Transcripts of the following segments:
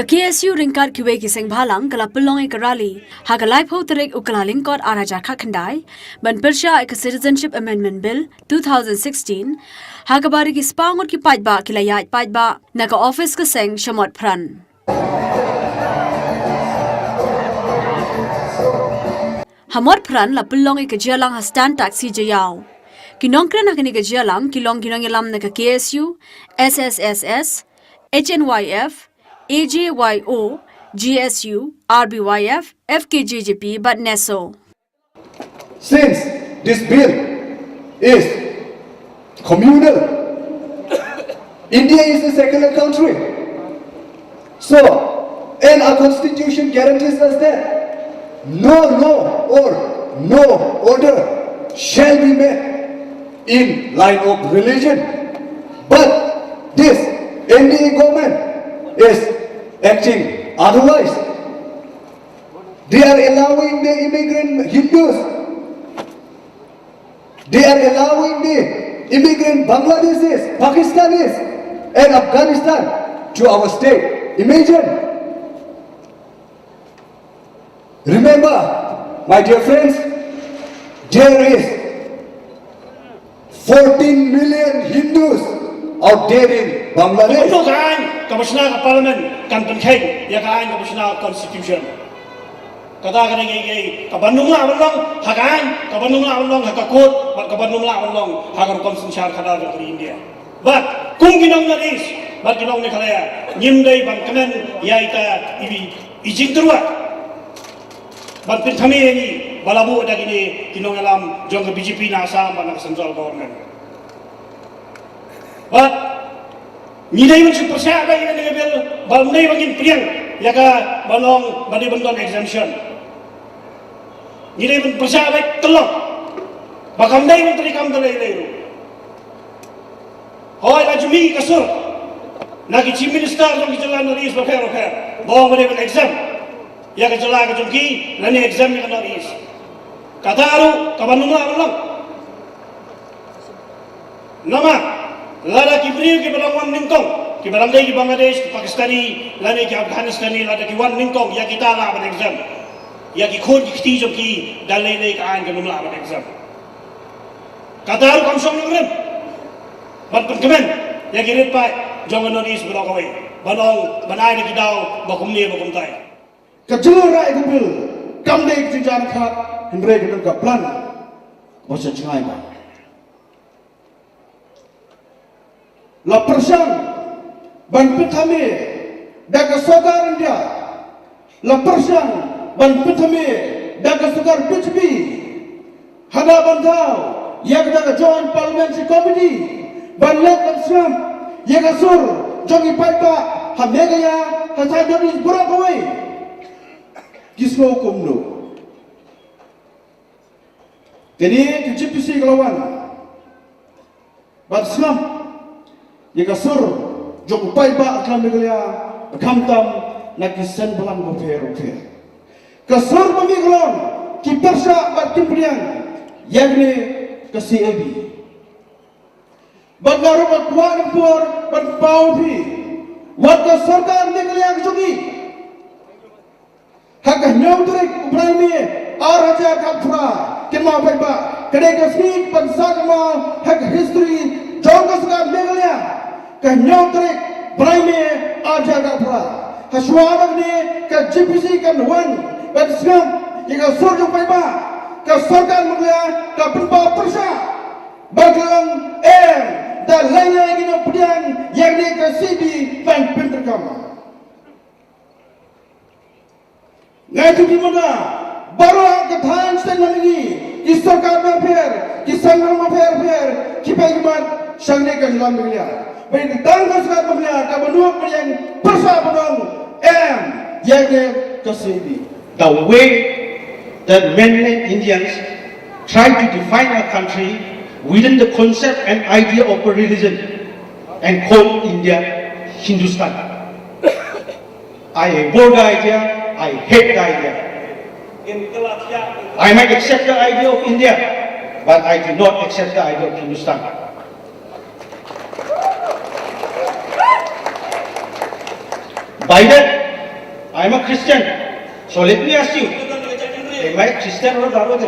KSU ryngkat kiwei ki Sengbhalang kala pynlong e karali ha ka live ho tarik Kyllalyngkot araja khakhandai ban pyrshah e Citizenship Amendment Bill 2016 ha ka bari ki spangot ki pajba kilayat pajba na ka office ka seng shamot pran hamot pran la pynlong e ka jalang ha stand taxi jayaw kinongkran ha kini ka jalang kilong yalam na ka KSU SSSS HNYF AJYO, GSU, RBYF, FKJJP, but NESO. Since this bill is communal, India is a secular country. So, and our constitution guarantees us that no law or no order shall be made in line of religion. But this NDA government is acting otherwise. They are allowing the immigrant Hindus, they are allowing the immigrant Bangladeshis, Pakistanis and Afghanistan to our state. Imagine. Remember, my dear friends, there is 14 million Hindus out there in Bangladesh. Commissioner Parliament kan penting ya kan Commissioner Constitution kata kan ngai kabanung la walong hakan kabanung la walong hakakot bat kabanung la walong hakan Constitution khada dari India but kung ginong naris bat ginong ne khalaya nyimdai ban kanan ya ita ibi ijing terwa bat pinthame ni balabu ada gini ginong alam jong BJP na Assam ban central government but Nilai macam pyrshah apa yang dia bil, balmai bangin priang, ya ka balong bani bandon exemption. Nilai macam pyrshah apa telok, bakamdai menteri kam dalai leu. Hoi lajumi kasur, nagi chief minister jom kijalan noris berfer, bawa bani ban exam, ya kijalan kejumki, lani exam ni kan noris. Kata aru kabanunglah balong, nama. Lada kibriu ki barang wan ningkong ki barang dai ki Bangladesh ki Pakistani lane ki Afghanistani lada ki wan ningkong ya kita la ban exam ya ki khon ki khti jo ki dalai nei ka an ka numla ban exam kadar kam song ngrem ban kemen ya ki rit pa jong nonis bro ko banong banai ni ki daw bakum ni bakum tai ka jur rai ku bil kam dei ki jan khat hendre ki ka plan bo sa chngai ba la pyrshah ban pithame daga sogar India la pyrshah ban pithame daga sogar BJP hada bandau yak daga joint parliamentary committee ban lek ansam yak asur jongi paita hamegaya hasadoni burakawai kisno kumno jadi KCPC kelawan ban sam Jika sur jok upai ba aklam neglia kamtam nak Sengbhalang bofer. Kesur pemiklon ki pyrshah bat kimpriang yakni ke CAB. Bat garu bat kuat impor bat pau phi. Wat ke sarkar neglia kejogi. Hak nyau turik uprai me araja kapra kinma pai ba kedai ke snik ban sagma hak history jongkas ka neglia Kanyang terik berani aja kapra. Haswabag ni ke GPC kan wan bersam jika surjung paiba ke sorkan mulia ke penpa pyrshah baglang dan lainnya yang kita pedian yang ni ke CB ban pinterkam. Ngatu di mana baru ke than statement ini di sorkan mafer di Sengbhalang mafer kipai sangne ke dalam mulia. Baik tangga sekat mempunyai kabanua yang pyrshah penong yang ke sini. The way that mainland Indians try to define our country within the concept and idea of a religion and call India Hindustan. I abhor the idea, I hate the idea. I might accept the idea of India, but I do not accept the idea of Hindustan. By that, I'm a Christian. So let me ask you, am I Christian or Darwin?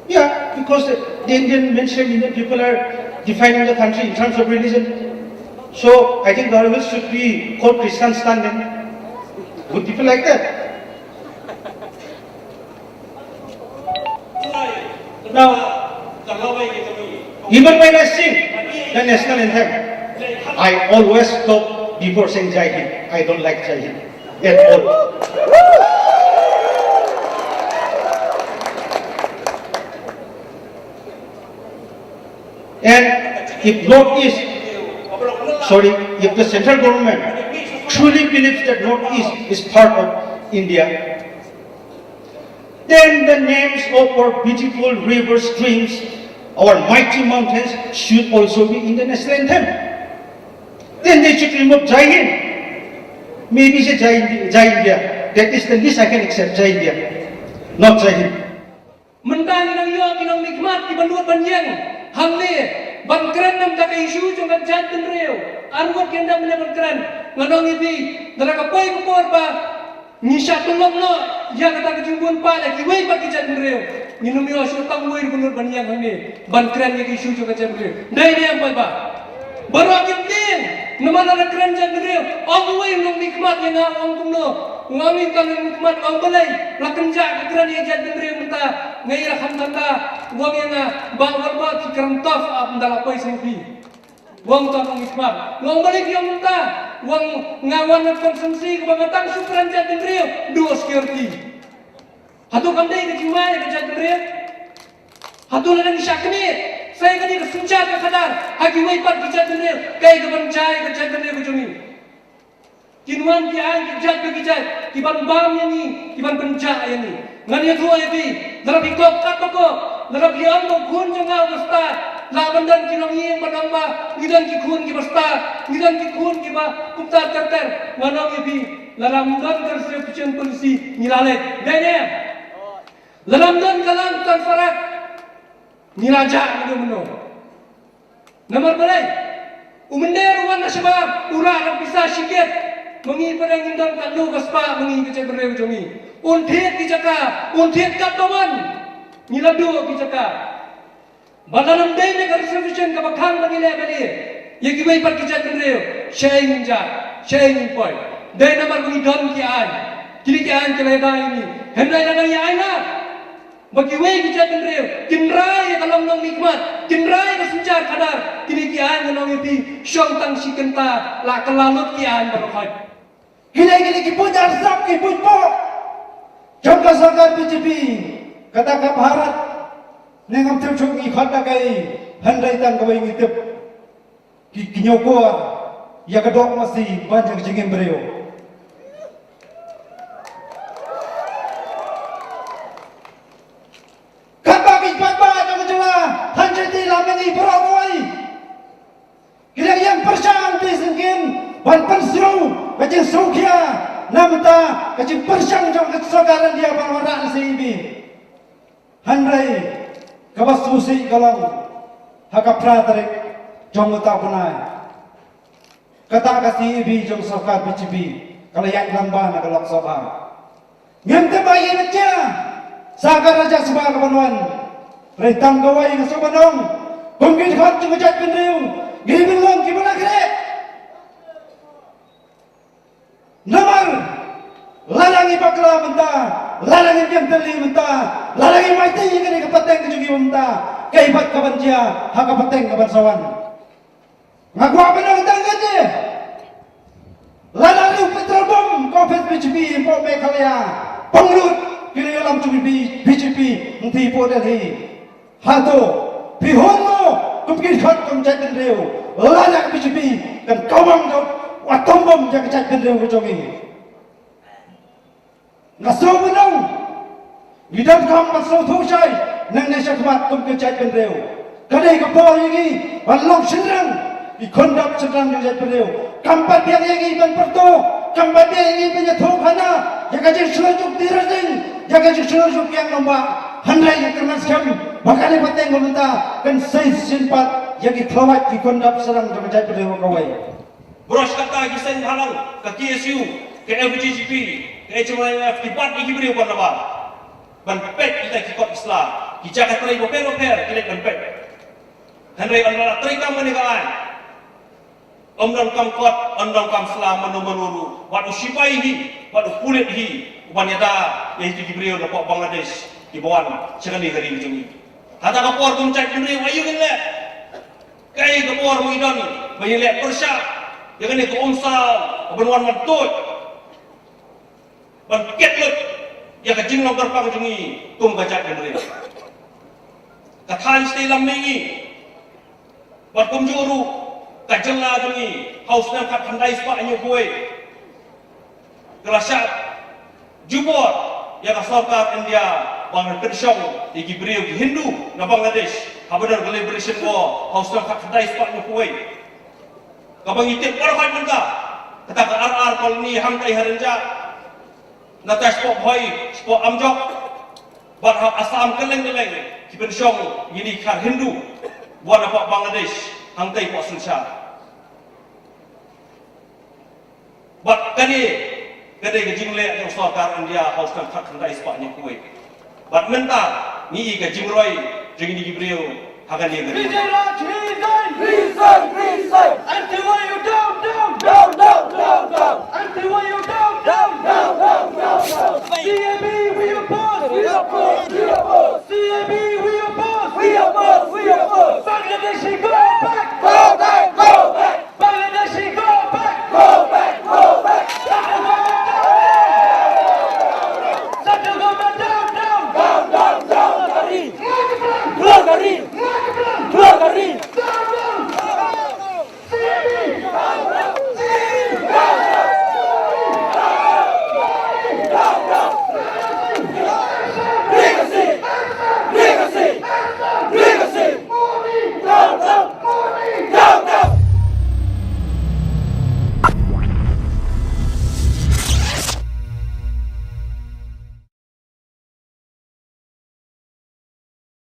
Yeah, because the Indian mainstream Indian people are defining the country in terms of religion. So I think Darwin should be called Christian standing. Would people like that? Now, even when I sing the national anthem, I always stop before saying Jai Hind. I don't like Jai Hind at all. And if if the central government truly believes that Northeast is part of India, then the names of our beautiful rivers, streams, our mighty mountains should also be in the national anthem. Then they should remove Jai Hind. Maybe say Jai India. That is the least I can accept, Jai India, not Jai Hind. Mentang nang yo kinong nikmat ki banduat banjang hamle ban keren nam ka isu jong kan jat ben reu arwat kenda men ban keren nganong ibi dara ka poi ko por pa ni sya tolong no ya kata ke jumbun pa la ki wei pa ki jat ben reu ni num yo sur tang wei banduat banjang hamle ban keren ye ki isu jong kan jat ben reu dai ne am pa baru akim din namana na keren jat ben reu ong wei nong nikmat yang ong tumno ngami kan nikmat ong balai la kenja ke keren ye jat ben reu menta ngai ra kham tanda wong yang ba warba ki kram taf ap ndala poi sengpi wong ta ngom ikmat ngom balik yang menta wong ngawan na konsumsi ke bangatang sukran jat ben reu dua security hatu kandai ke jiwai ke jat ben reu hatu la ni syakni saya kani ke suncat ke khadar haki wai pat ki jat ben reu kai ke bancai ke jat ben reu ke jumi kinwan ki an ki jat ke jat ki ban bam yani ki ban penja yani ngan ye thua ye dara bi kop kat ko dara bi am ko khun janga basta la bandan ki nong yeng banang ba ngidan ki khun ki basta ngidan ki khun ki ba kuptar ter nganong ye bi la ramdan kar se pichen polisi nilale dene la ramdan kalang tan farat nilaja meno nomor balai umender wan nasabab ura ram bisa siket mengi padang indang kandu baspa mengi ke cebreu jomi unthiet ki jaka unthiet kat bawan niladu ki jaka badalam dei ne reservation ka bakhang bagile bali ye ki bai pat ki jat reu sharing ja sharing point dei namar bungi don ki an kili ki an kele dai ni hendai la ya aina bagi wei ki jat reu kinrai kalong nong nikmat kinrai ka sunjar kadar kili ki an nong ipi syong tang sikenta la kalalut ki an barokai Gini ki punya zap ki punya Jangka sangat BJP kata ke Bharat nengam tercung ki khata kai handai tang kawai ngitip ki kinyoko ya kedok masih banyak jengin bereu kata ki papa jang jela hanjati lamani berawai kira yang persang disengkin ban pensru bajing sukia namta kecil persang jang kesogaran dia balwaran seibi handai kabas susi kalang hakapra tarik jong uta punai kata kasi ibi jong sokar BJP kalau yang lamba nak lok soba ngente bayi baca sagar raja sebab kapanuan retang gawai ngasobanong bungkit hat jujat pendeu gibilong gimana kire Namar lalangi bakla menta, lalangi yang teli menta, lalangi maiti yang kini kapateng kejugi menta, kaibat kabanjia, hak kapateng kabansawan. Ngaku apa nak tangga je? Lalangi petrol bom, COVID BJP, impor Meghalaya, penglut kini dalam cubi BJP, nanti impor dari hatu, pihonmo, kumkir khat kumjat reu, lalang BJP dan kawang jauh. Watombom jaga cat bendera ujongi. Ngasau benang, hidup kamu ngasau thosai, nang nasi kemat kum cat bendera. Kadai kapal ini, balong senang, ikondap senang cat bendera. Kampat yang ini ban perto, kampat yang ini punya thokana, jaga cat selujung dirajin, jaga cat selujung yang nombak. Handai yang kermas kami, bakal pateng meminta kan saya simpat yang ikhlas ikondap senang jaga cat bendera kawai. Bros kata ki Sengbhalang, ke KSU, ke FGGP, ke HMIF, ki bat ki beri upar nama. Ban pet kita ki kot Islam, ki jaga terai boper kilet ban pet. Henry anda terai kam menegaan. Omdam kam kot, omdam kam Islam menuru, wadu sipai hi, wadu kulit hi, upanyata yaitu ki beri upar Bangladesh, ki bawan sekali hari ini. Kata kapor kumcak beri ayu kan le. Kai kapor mengidon, mengelak pyrshah, yang ini keumsal, kebenuan matut, ban ketlut, yang kejing longgar pak jungi, tum kacak beri. Kathan stay lam mengi, ban kumjuru, kajeng la jungi, haus nang kat handai sepak anyu kue. Kelasyat, jubor, yang kasarkar India, bang pyrshah, yang beriu Hindu, na Bangladesh. Habenar liberation war, haus nang kat handai sepak anyu kue. Kabang itip parhoi menda, kata ke RR koloni hangkai harenja, nata spok hoi, spok amjok, bat asam keleng, kipen syong, ini kar Hindu, buat apa Bangladesh, hangkai pok sulsha. Bat kani, kedai kejingle yang sarkar India, haus nang kat handai sepak anyu kue. Bat menta, ni ke jimroi, jengi ni gibriu, hagan ni gari. Resign! Anti-war